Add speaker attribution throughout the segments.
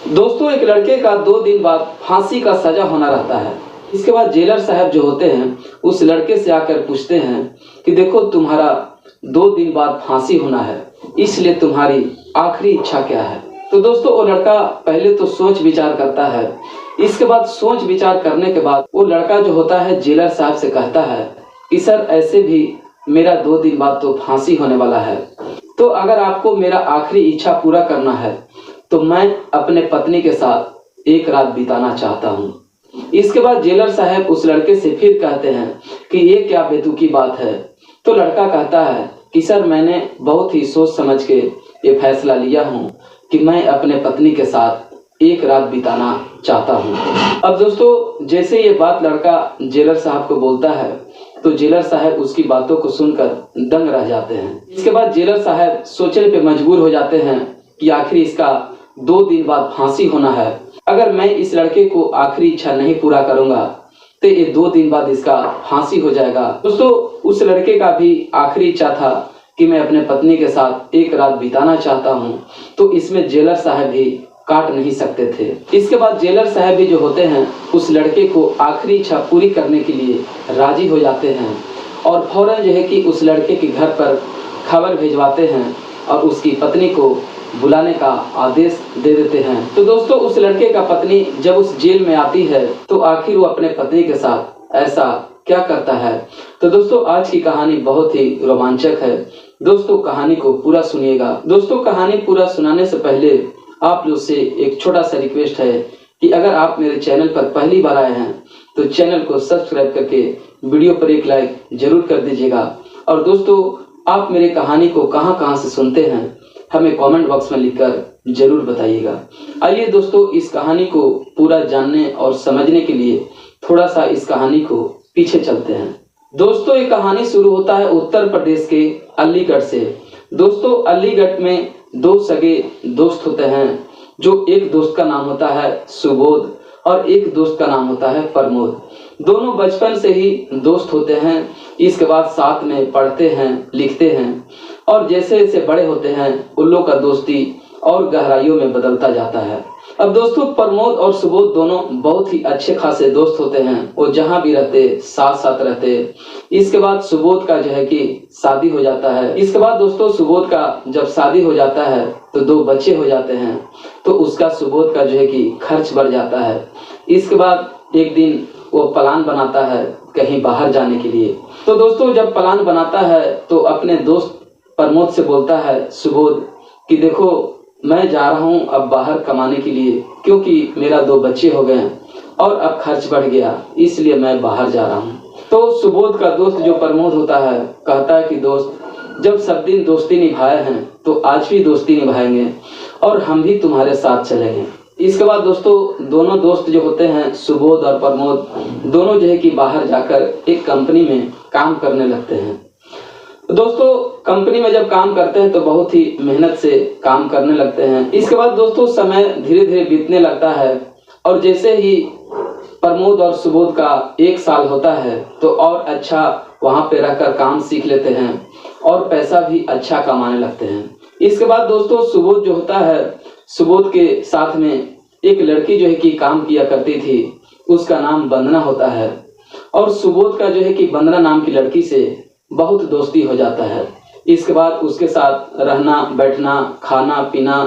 Speaker 1: दोस्तों एक लड़के का 2 दिन बाद फांसी का सजा होना रहता है। इसके बाद जेलर साहब जो होते हैं उस लड़के से आकर पूछते हैं कि देखो तुम्हारा 2 दिन बाद फांसी होना है, इसलिए तुम्हारी आखिरी इच्छा क्या है। तो दोस्तों वो लड़का पहले तो सोच विचार करता है। इसके बाद सोच विचार करने के बाद वो लड़का जो होता है जेलर साहब से कहता है कि सर ऐसे भी मेरा 2 दिन बाद तो फांसी होने वाला है, तो अगर आपको मेरा आखिरी इच्छा पूरा करना है तो मैं अपने पत्नी के साथ एक रात बिताना चाहता हूँ। इसके बाद जेलर साहब उस लड़के से फिर कहते हैं कि ये क्या बेतुकी बात है। तो लड़का कहता है कि सर मैंने बहुत ही सोच समझ के ये फैसला लिया हूँ कि मैं अपने पत्नी के साथ एक रात बिताना चाहता हूँ। अब दोस्तों जैसे ये बात लड़का जेलर साहब को बोलता है तो जेलर साहब उसकी बातों को सुनकर दंग रह जाते हैं। इसके बाद जेलर साहब सोचने पे मजबूर हो जाते हैं कि आखिर इसका 2 दिन बाद फांसी होना है। अगर मैं इस लड़के को आखिरी इच्छा नहीं पूरा करूंगा तो ये 2 दिन बाद इसका फांसी हो जाएगा। दोस्तों उस लड़के का भी आखिरी इच्छा था कि मैं अपने पत्नी के साथ एक रात बिताना चाहता हूं, तो इसमें जेलर साहब भी काट नहीं सकते थे। इसके बाद जेलर साहब भी जो होते हैं उस लड़के को आखिरी इच्छा पूरी करने के लिए राजी हो जाते हैं और फौरन जो है कि उस लड़के के घर पर खबर भिजवाते हैं और उसकी पत्नी को बुलाने का आदेश दे देते हैं। तो दोस्तों उस लड़के का पत्नी जब उस जेल में आती है तो आखिर वो अपने पत्नी के साथ ऐसा क्या करता है। तो दोस्तों आज की कहानी बहुत ही रोमांचक है। दोस्तों कहानी को पूरा सुनिएगा। दोस्तों कहानी पूरा सुनाने से पहले आप लोग से एक छोटा सा रिक्वेस्ट है कि अगर आप मेरे चैनल पर पहली बार आए हैं तो चैनल को सब्सक्राइब करके वीडियो पर एक लाइक जरूर कर दीजिएगा। और दोस्तों आप मेरे कहानी को कहां से सुनते हैं हमें कमेंट बॉक्स में लिखकर जरूर बताइएगा। आइए दोस्तों इस कहानी को पूरा जानने और समझने के लिए थोड़ा सा इस कहानी को पीछे चलते हैं। दोस्तों ये कहानी शुरू होता है उत्तर प्रदेश के अलीगढ़ से। दोस्तों अलीगढ़ में 2 सगे दोस्त होते हैं, जो एक दोस्त का नाम होता है सुबोध और एक दोस्त का नाम होता है प्रमोद। दोनों बचपन से ही दोस्त होते हैं। इसके बाद साथ में पढ़ते हैं लिखते हैं और जैसे जैसे बड़े होते हैं उन लोग का दोस्ती और गहराइयों में बदलता जाता है। अब दोस्तों प्रमोद और सुबोध दोनों बहुत ही अच्छे खासे दोस्त होते हैं। वो जहाँ भी रहते साथ साथ रहते। इसके बाद सुबोध का जो है कि शादी हो जाता है। इसके बाद दोस्तों सुबोध का जब शादी हो जाता है तो 2 बच्चे हो जाते हैं, तो उसका सुबोध का जो है कि खर्च बढ़ जाता है। इसके बाद एक दिन वो प्लान बनाता है कहीं बाहर जाने के लिए। तो दोस्तों जब प्लान बनाता है तो अपने दोस्त प्रमोद से बोलता है सुबोध कि देखो मैं जा रहा हूँ अब बाहर कमाने के लिए, क्योंकि मेरा 2 बच्चे हो गए और अब खर्च बढ़ गया, इसलिए मैं बाहर जा रहा हूँ। तो सुबोध का दोस्त जो प्रमोद होता है कहता है कि दोस्त जब सब दिन दोस्ती निभाए हैं तो आज भी दोस्ती निभाएंगे और हम भी तुम्हारे साथ चलेंगे। इसके बाद दोस्तों दोनों दोस्त जो होते हैं सुबोध और प्रमोद दोनों जो है कि बाहर जाकर एक कंपनी में काम करने लगते हैं। दोस्तों कंपनी में जब काम करते हैं तो बहुत ही मेहनत से काम करने लगते हैं। इसके बाद दोस्तों समय धीरे धीरे बीतने लगता है और जैसे ही प्रमोद और सुबोध का 1 साल होता है तो और अच्छा वहां पे रहकर काम सीख लेते हैं और पैसा भी अच्छा कमाने लगते हैं। इसके बाद दोस्तों सुबोध जो होता है, सुबोध के साथ में एक लड़की जो है कि काम किया करती थी, उसका नाम वंदना होता है और सुबोध का जो है कि वंदना नाम की लड़की से बहुत दोस्ती हो जाता है। इसके बाद उसके साथ रहना बैठना खाना पीना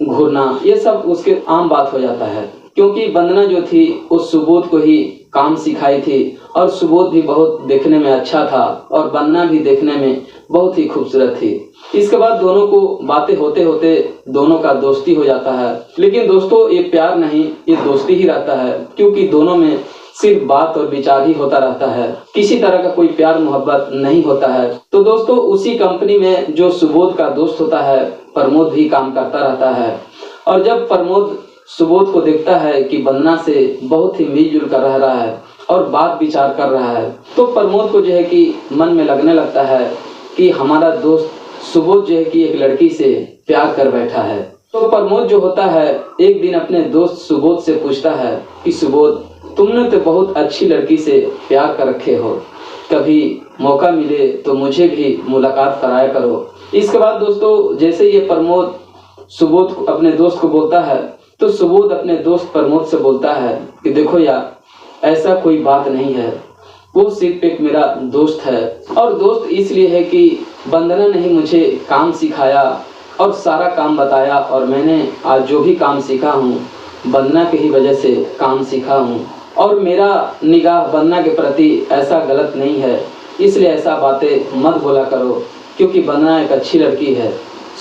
Speaker 1: घूरना ये सब उसके आम बात हो जाता है, क्योंकि वंदना जो थी उस सुबोध को ही काम सिखाई थी और सुबोध भी बहुत देखने में अच्छा था और वंदना भी देखने में बहुत ही खूबसूरत थी। इसके बाद दोनों को बातें होते होते दोनों का दोस्ती हो जाता है। लेकिन दोस्तों ये प्यार नहीं, ये दोस्ती ही रहता है, क्योंकि दोनों में सिर्फ बात और विचार ही होता रहता है, किसी तरह का कोई प्यार मोहब्बत नहीं होता है। तो दोस्तों उसी कंपनी में जो सुबोध का दोस्त होता है प्रमोद भी काम करता रहता है और जब प्रमोद सुबोध को देखता है कि वंदना से बहुत ही मिलजुल कर रह रहा है और बात विचार कर रहा है तो प्रमोद को जो है कि मन में लगने लगता है कि हमारा दोस्त सुबोध जो है कि एक लड़की से प्यार कर बैठा है। तो प्रमोद जो होता है एक दिन अपने दोस्त सुबोध से पूछता है कि सुबोध तुमने तो बहुत अच्छी लड़की से प्यार कर रखे हो, कभी मौका मिले तो मुझे भी मुलाकात कराया करो। इसके बाद दोस्तों जैसे ये प्रमोद सुबोध अपने दोस्त को बोलता है तो सुबोध अपने दोस्त प्रमोद से बोलता है कि देखो यार, ऐसा कोई बात नहीं है, वो सिर्फ एक मेरा दोस्त है। और दोस्त इसलिए है कि वंदना ने ही मुझे काम सिखाया और सारा काम बताया, और मैंने आज जो भी काम सीखा हूँ वंदना की ही वजह से काम सीखा हूँ। और मेरा निगाह वंदना के प्रति ऐसा गलत नहीं है, इसलिए ऐसा बातें मत बोला करो, क्योंकि वंदना एक अच्छी लड़की है।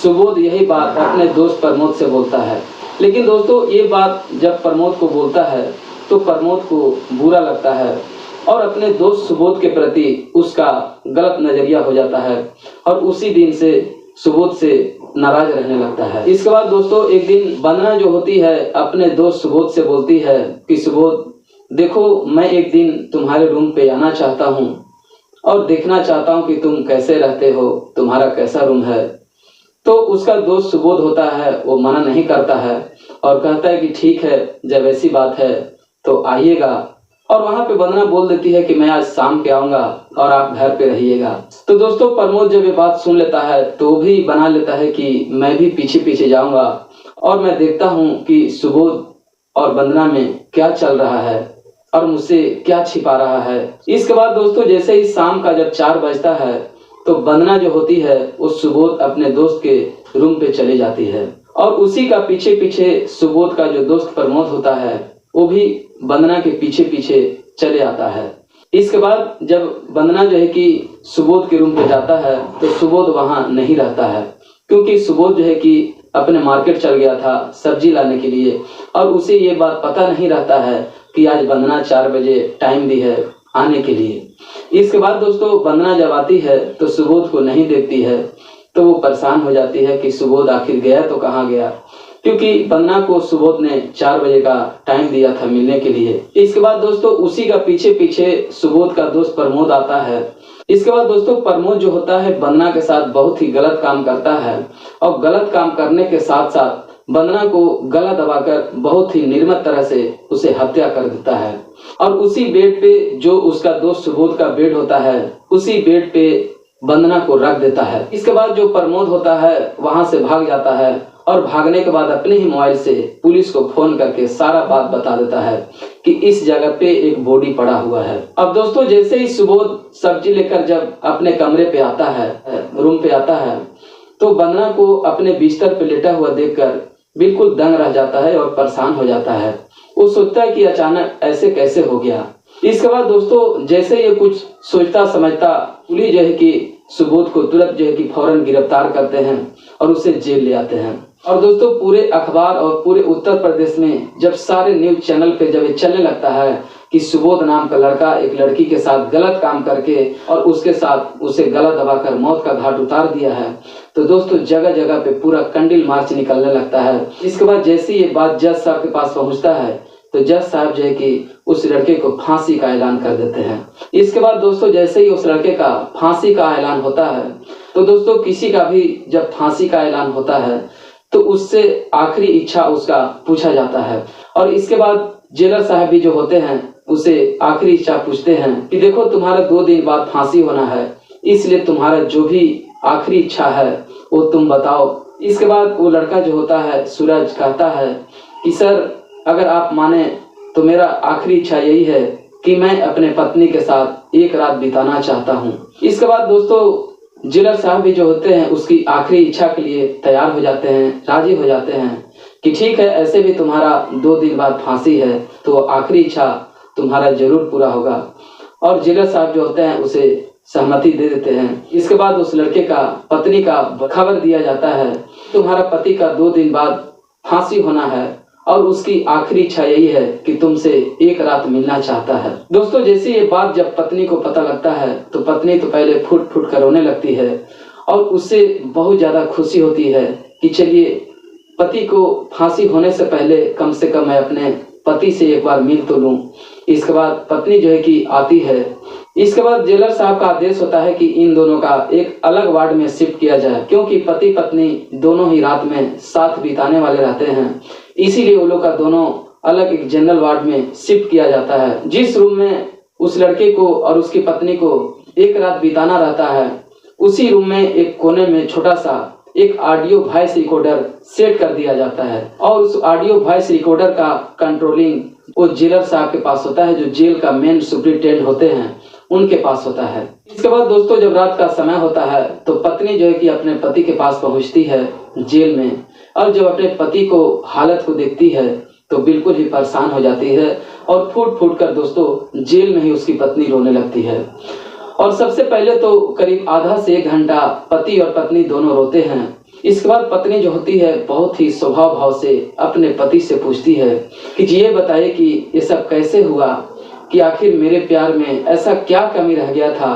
Speaker 1: सुबोध यही बात अपने दोस्त प्रमोद से बोलता है। लेकिन दोस्तों, ये बात जब प्रमोद को बोलता है तो प्रमोद को बुरा लगता है और अपने दोस्त सुबोध के प्रति उसका गलत नजरिया हो जाता है, और उसी दिन से सुबोध से नाराज रहने लगता है। इसके बाद दोस्तों, एक दिन वंदना जो होती है अपने दोस्त सुबोध से बोलती है कि सुबोध देखो, मैं एक दिन तुम्हारे रूम पे आना चाहता हूँ और देखना चाहता हूँ कि तुम कैसे रहते हो, तुम्हारा कैसा रूम है। तो उसका दोस्त सुबोध होता है वो मना नहीं करता है और कहता है कि ठीक है, जब ऐसी बात है तो आइएगा। और वहां पे वंदना बोल देती है कि मैं आज शाम के आऊंगा और आप घर पे रहिएगा। तो दोस्तों, प्रमोद जब ये बात सुन लेता है तो वो भी बना लेता है कि मैं भी पीछे पीछे जाऊंगा और मैं देखता हूँ कि सुबोध और वंदना में क्या चल रहा है और मुझसे क्या छिपा रहा है। इसके बाद दोस्तों, जैसे ही शाम का जब 4 बजता है तो वंदना जो होती है वो सुबोध अपने दोस्त के रूम पे चली जाती है, और उसी का पीछे पीछे सुबोध का जो दोस्त प्रमोद होता है वो भी वंदना के पीछे पीछे चले आता है। इसके बाद जब वंदना जो है कि सुबोध के रूम पे जाता है तो सुबोध वहां नहीं रहता है, क्योंकि सुबोध जो है कि अपने मार्केट चल गया था सब्जी लाने के लिए, और उसे ये बात पता नहीं रहता है कि आज वंदना 4 बजे टाइम दी है आने के लिए। इसके बाद दोस्तों, वंदना जब आती है तो सुबोध को नहीं देखती है, तो वो परेशान हो जाती है कि सुबोध आखिर गया तो कहाँ गया, क्योंकि वंदना को सुबोध ने 4 बजे का टाइम दिया था मिलने के लिए। इसके बाद दोस्तों, उसी का पीछे पीछे सुबोध का दोस्त प्रमोद आता है। इसके बाद दोस्तों, प्रमोद जो होता है वंदना के साथ बहुत ही गलत काम करता है, और गलत काम करने के साथ साथ वंदना को गला दबाकर बहुत ही निर्मम तरह से उसे हत्या कर देता है, और उसी बेड पे जो उसका दोस्त सुबोध का बेड होता है उसी बेड पे वंदना को रख देता है। इसके बाद जो प्रमोद होता है वहां से भाग जाता है, और भागने के बाद अपने ही मोबाइल से पुलिस को फोन करके सारा बात बता देता है कि इस जगह पे एक बॉडी पड़ा हुआ है। अब दोस्तों, जैसे ही सुबोध सब्जी लेकर जब अपने कमरे पे आता है, रूम पे आता है, तो वंदना को अपने बिस्तर पे लेटा हुआ देखकर बिल्कुल दंग रह जाता है और परेशान हो जाता है। वो सोचता है कि अचानक ऐसे कैसे हो गया। इसके बाद दोस्तों, जैसे ये कुछ सोचता समझता पुलिस जो है कि सुबोध को तुरंत जो है कि फौरन गिरफ्तार करते हैं और उसे जेल ले आते हैं। और दोस्तों, पूरे अखबार और पूरे उत्तर प्रदेश में जब सारे न्यूज चैनल पे जब ये चलने लगता है कि सुबोध नाम का लड़का एक लड़की के साथ गलत काम करके और उसके साथ उसे गला दबाकर मौत का घाट उतार दिया है, तो दोस्तों जगह जगह पे पूरा कंडिल मार्च निकलने लगता है। इसके बाद जैसे ये बात जज साहब के पास पहुंचता है तो जज साहब जो है कि उस लड़के को फांसी का ऐलान कर देते हैं। इसके बाद दोस्तों, जैसे ही उस लड़के का फांसी का ऐलान होता है, तो दोस्तों किसी का भी जब फांसी का ऐलान होता है तो उससे आखिरी इच्छा उसका पूछा जाता है, और इसके बाद जेलर साहब भी जो होते हैं उसे आखिरी इच्छा पूछते हैं कि देखो, तुम्हारा 2 दिन बाद फांसी होना है, इसलिए तुम्हारा जो भी आखिरी इच्छा है वो तुम बताओ। इसके बाद वो लड़का जो होता है सूरज कहता है कि सर, अगर आप माने तो मेरा आखिरी इच्छा यही है कि मैं अपने पत्नी के साथ एक रात बिताना चाहता हूँ। इसके बाद दोस्तों, जेलर साहब भी जो होते हैं उसकी आखिरी इच्छा के लिए तैयार हो जाते हैं, राजी हो जाते हैं कि ठीक है, ऐसे भी तुम्हारा 2 दिन बाद फांसी है तो आखिरी इच्छा तुम्हारा जरूर पूरा होगा। और जेलर साहब जो होते हैं उसे सहमति दे देते हैं। इसके बाद उस लड़के का पत्नी का खबर दिया जाता है, तुम्हारा पति का 2 दिन बाद फांसी होना है और उसकी आखिरी इच्छा यही है कि तुमसे एक रात मिलना चाहता है। दोस्तों, जैसे ये बात जब पत्नी को पता लगता है तो पत्नी तो पहले फुट फुट कर रोने लगती है, और उससे बहुत ज्यादा खुशी होती है कि चलिए, पति को फांसी होने से पहले कम से कम मैं अपने पति से एक बार मिल तो लूं। इसके बाद पत्नी जो है कि आती है। इसके बाद जेलर साहब का आदेश होता है कि इन दोनों का एक अलग वार्ड में शिफ्ट किया जाए, क्योंकि पति पत्नी दोनों ही रात में साथ बिताने वाले रहते हैं, इसीलिए वो लोग का दोनों अलग एक जनरल वार्ड में शिफ्ट किया जाता है। जिस रूम में उस लड़के को और उसकी पत्नी को एक रात बिताना रहता है, उसी रूम में एक कोने में छोटा सा एक ऑडियो वॉइस रिकॉर्डर सेट कर दिया जाता है और उस ऑडियो वॉइस रिकॉर्डर का कंट्रोलिंग वो जेलर साहब के पास होता है, जो जेल का मेन सुपरिटेंडेंट होते हैं उनके पास होता है। इसके बाद दोस्तों जब रात का समय होता है तो पत्नी जो है कि अपने पति के पास पहुंचती है जेल में, और जब अपने पति को हालत को देखती है तो बिल्कुल ही परेशान हो जाती है और फूट फूट कर दोस्तों जेल में ही उसकी पत्नी रोने लगती है। और सबसे पहले तो करीब आधा से 1 घंटा पति और पत्नी दोनों रोते हैं। इसके बाद पत्नी जो होती है बहुत ही स्वभाव भाव से अपने पति से पूछती है कि ये बताइए कि ये सब कैसे हुआ, कि आखिर मेरे प्यार में ऐसा क्या कमी रह गया था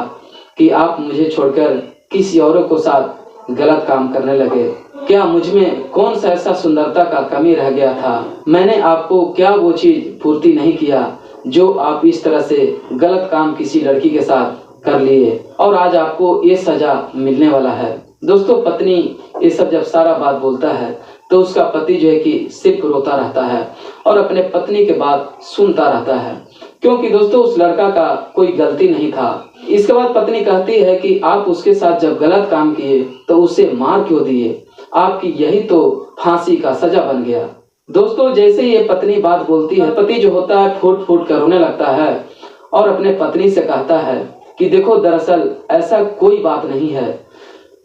Speaker 1: कि आप मुझे छोड़कर किसी औरों को साथ गलत काम करने लगे। क्या मुझ में कौन सा ऐसा सुंदरता का कमी रह गया था? मैंने आपको क्या वो चीज पूर्ति नहीं किया जो आप इस तरह से गलत काम किसी लड़की के साथ कर लिए और आज आपको ये सजा मिलने वाला है। दोस्तों पत्नी ये सब जब सारा बात बोलता है तो उसका पति जो है कि सिर्फ रोता रहता है और अपने पत्नी के बात सुनता रहता है, क्योंकि दोस्तों उस लड़का का कोई गलती नहीं था। इसके बाद पत्नी कहती है कि आप उसके साथ जब गलत काम किए तो उसे मार क्यों दिए? आपकी यही तो फांसी का सजा बन गया। दोस्तों जैसे ही ये पत्नी बात बोलती है, पति जो होता है फूट फूट कर रोने लगता है और अपने पत्नी से कहता है कि देखो दरअसल ऐसा कोई बात नहीं है,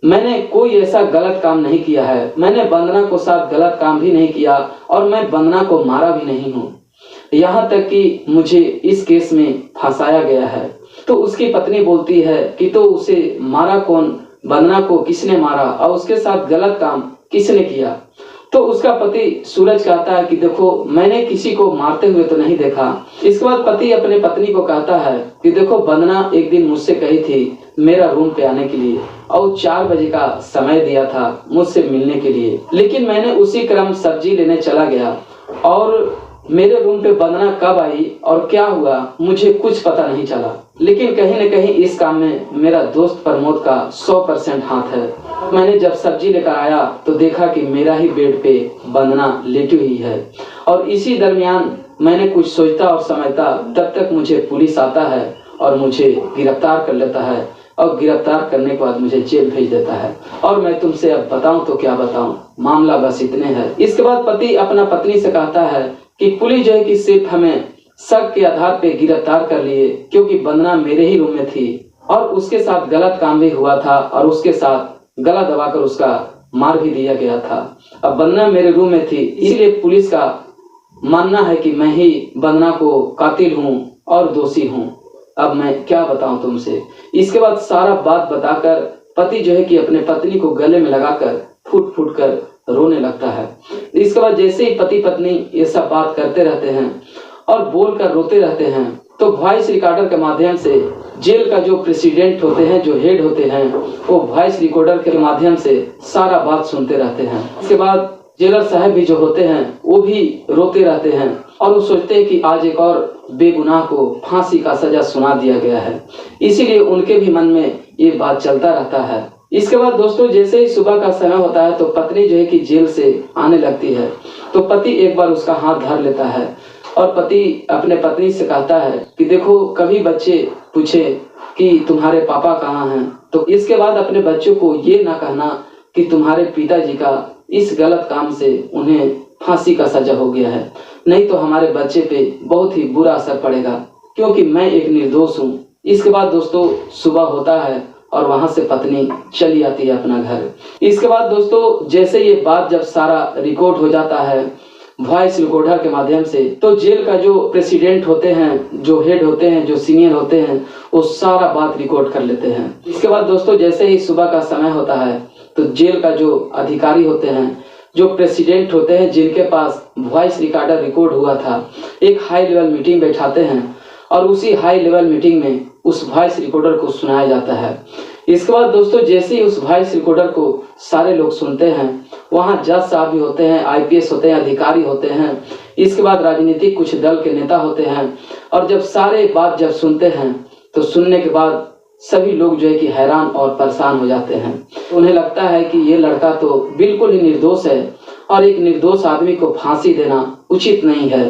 Speaker 1: मैंने कोई ऐसा गलत काम नहीं किया है, मैंने वंदना को साथ गलत काम भी नहीं किया और मैं वंदना को मारा भी नहीं हूँ, यहाँ तक कि मुझे इस केस में फंसाया गया है। तो उसकी पत्नी बोलती है कि तो उसे मारा कौन, वंदना को किसने मारा और उसके साथ गलत काम किसने किया? तो उसका पति सूरज कहता है कि देखो मैंने किसी को मारते हुए तो नहीं देखा। इसके बाद पति अपने पत्नी को कहता है कि देखो वंदना एक दिन मुझसे कही थी मेरा रूम पे आने के लिए और 4 बजे का समय दिया था मुझसे मिलने के लिए, लेकिन मैंने उसी क्रम सब्जी लेने चला गया और मेरे रूम पे वंदना कब आई और क्या हुआ मुझे कुछ पता नहीं चला, लेकिन कहीं न कहीं इस काम में मेरा दोस्त प्रमोद का 100% हाथ है। मैंने जब सब्जी लेकर आया तो देखा कि मेरा ही बेड पे वंदना लेटी हुई है और इसी दरमियान मैंने कुछ सोचता और समझता, तब तक मुझे पुलिस आता है और मुझे गिरफ्तार कर लेता है और गिरफ्तार करने के बाद मुझे जेल भेज देता है। और मैं तुमसे अब बताऊं तो क्या बताऊं, मामला बस इतने है। इसके बाद पति अपना पत्नी से कहता है कि पुलिस जो है कि सिर्फ हमें शक के आधार पे गिरफ्तार कर लिए क्योंकि वंदना मेरे ही रूम में थी और उसके साथ गलत काम भी हुआ था और उसके साथ गला दबाकर उसका मार भी दिया गया था। अब वंदना मेरे रूम में थी, इसलिए पुलिस का मानना है कि मैं ही वंदना को कातिल हूँ और दोषी हूँ। अब मैं क्या बताऊं तुमसे। इसके बाद सारा बात बताकर पति जो है कि अपने पत्नी को गले में लगाकर फूट फूट कर रोने लगता है। इसके बाद जैसे ही पति पत्नी ये सब बात करते रहते हैं और बोलकर रोते रहते हैं तो वॉइस रिकॉर्डर के माध्यम से जेल का जो प्रेसिडेंट होते हैं, जो हेड होते हैं, वो वॉइस रिकॉर्डर के माध्यम से सारा बात सुनते रहते हैं। इसके बाद जेलर साहब भी जो होते हैं वो भी रोते रहते हैं और वो सोचते हैं कि आज एक और बेगुनाह को फांसी का सजा सुना दिया गया है, इसीलिए उनके भी मन में ये बात चलता रहता है। इसके बाद दोस्तों जैसे ही सुबह का समय होता है तो पत्नी जो है कि जेल से आने लगती है तो पति एक बार उसका हाथ धर लेता है और पति अपने पत्नी से कहता है कि देखो कभी बच्चे पूछे कि तुम्हारे पापा कहाँ हैं तो इसके बाद अपने बच्चों को ये ना कहना कि तुम्हारे पिताजी का इस गलत काम से उन्हें फांसी का सजा हो गया है, नहीं तो हमारे बच्चे पे बहुत ही बुरा असर पड़ेगा क्योंकि मैं एक निर्दोष हूँ। इसके बाद दोस्तों सुबह होता है और वहां से पत्नी चली आती है अपना घर। इसके बाद दोस्तों जैसे ये बात जब सारा रिकॉर्ड हो जाता है वॉइस रिकॉर्डर के माध्यम से तो जेल का जो प्रेसिडेंट होते हैं, जो हेड होते हैं, जो सीनियर होते हैं, वो सारा बात रिकॉर्ड कर लेते हैं। इसके बाद दोस्तों जैसे ही सुबह का समय होता है तो जेल का जो अधिकारी होते हैं, जो प्रेसिडेंट होते हैं, जिनके पास वॉइस रिकॉर्डर रिकॉर्ड हुआ था, एक हाई लेवल मीटिंग बैठाते हैं और उसी हाई लेवल मीटिंग में उस वॉइस रिकॉर्डर को सुनाया जाता है। इसके बाद दोस्तों जैसे ही उस वॉइस रिकॉर्डर को सारे लोग सुनते हैं, वहाँ जज साहब भी होते हैं, आईपीएस होते हैं, अधिकारी होते हैं, इसके बाद राजनीतिक कुछ दल के नेता होते हैं और जब सारे बात जब सुनते हैं तो सुनने के बाद सभी लोग जो है कि हैरान और परेशान हो जाते हैं। उन्हें लगता है कि ये लड़का तो बिल्कुल ही निर्दोष है और एक निर्दोष आदमी को फांसी देना उचित नहीं है।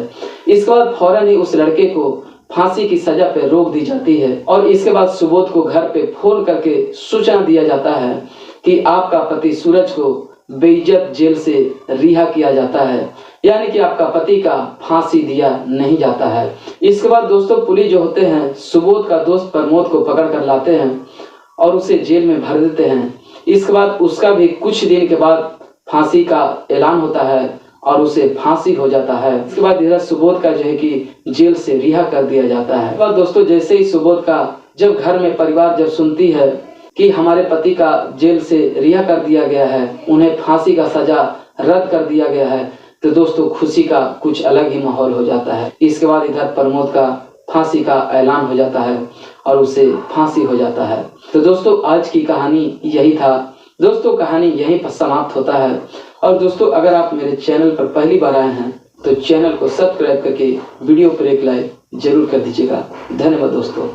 Speaker 1: इसके बाद फौरन ही उस लड़के को फांसी की सजा पे रोक दी जाती है और इसके बाद सुबोध को घर पे फोन करके सूचना दिया जाता है कि आपका पति सूरज को बेइज्जत जेल से रिहा किया जाता है, यानी कि आपका पति का फांसी दिया नहीं जाता है। इसके बाद दोस्तों पुलिस जो होते हैं सुबोध का दोस्त प्रमोद को पकड़ कर लाते हैं और उसे जेल में भर देते हैं। इसके बाद उसका भी कुछ दिन के बाद फांसी का ऐलान होता है और उसे फांसी हो जाता है। इसके बाद इधर सुबोध का जो है कि जेल से रिहा कर दिया जाता है। और दोस्तों जैसे ही सुबोध का जब घर में परिवार जब सुनती है कि हमारे पति का जेल से रिहा कर दिया गया है, उन्हें फांसी का सजा रद्द कर दिया गया है, तो दोस्तों खुशी का कुछ अलग ही माहौल हो जाता है। इसके बाद इधर प्रमोद का फांसी का ऐलान हो जाता है और उसे फांसी हो जाता है। तो दोस्तों आज की कहानी यही था। दोस्तों कहानी यहीं पर समाप्त होता है। और दोस्तों अगर आप मेरे चैनल पर पहली बार आए हैं तो चैनल को सब्सक्राइब करके वीडियो पर एक लाइक जरूर कर दीजिएगा। धन्यवाद दोस्तों।